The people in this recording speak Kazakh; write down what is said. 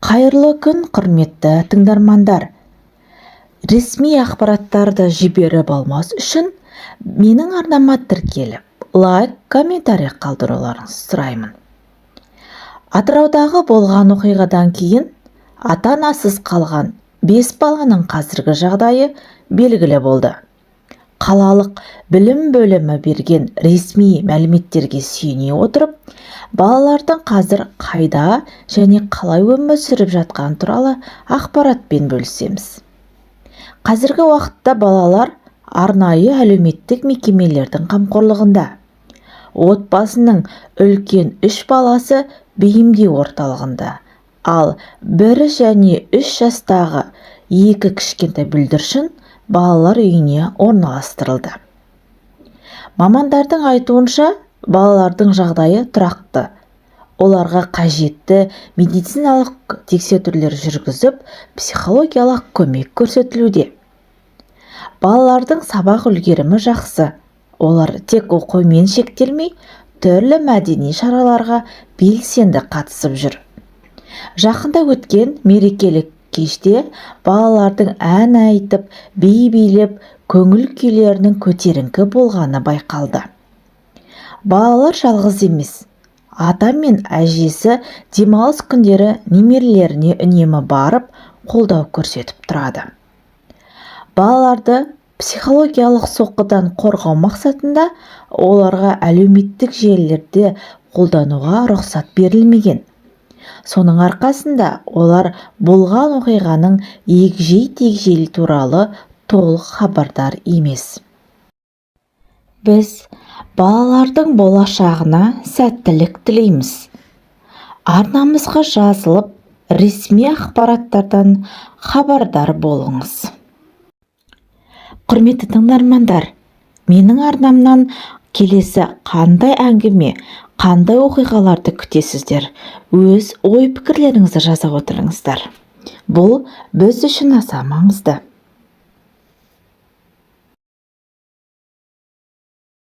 Қайырлы күн, құрметті тыңдармандар. Ресми ақпараттарды жіберіп алмас үшін менің арнама тіркеліп, лайк, комментарий қалдыруларыңызды сұраймын. Атыраудағы болған оқиғадан кейін ата-анасыз қалған 5 баланың қазіргі жағдайы белгілі болды. Қалалық білім бөлімі берген ресми мәліметтерге сүйене отырып, балалардың қазір қайда және қалай өмір сүріп жатқаны туралы ақпаратпен бөлісеміз. Қазіргі уақытта балалар арнайы әлеуметтік мекемелердің қамқорлығында. Отбасының үлкен 3 баласы бейімдеу орталығында, ал 1 және 3 жастағы 2 кішкентай бүлдіршін балалар үйіне орналастырылды. Мамандардың айтуынша, балалардың жағдайы тұрақты. Оларға қажетті медициналық тексерулер жүргізіп, психологиялық көмек көрсетілуде. Балалардың сабақ үлгерімі жақсы. Олар тек оқумен шектелмей, түрлі мәдени шараларға белсенді қатысып жүр. Жақында өткен мерекелік кеште балалардың ән айтып, би билеп, көңіл күйлерінің көтеріңкі болғаны байқалды. Балалар жалғыз емес. Ата мен әжесі демалыс күндері немерелеріне үнемі барып, қолдау көрсетіп тұрады. Балаларды психологиялық соққыдан қорғау мақсатында оларға әлеуметтік желілерде қолдануға рұқсат берілмеген. Соның арқасында олар болған оқиғаның егжей-тегжейлі туралы толық хабардар емес. Біз балалардың болашағына сәттілік тілейміз. Арнамызға жазылып, ресми ақпараттардан хабардар болыңыз. Құрметті тыңдармандар, менің арнамнан келесі қандай әңгіме, қандай оқиғаларды күтесіздер? Өз ой-пікірлеріңізді жаза отырыңыздар. Бұл біз үшін аса маңызды.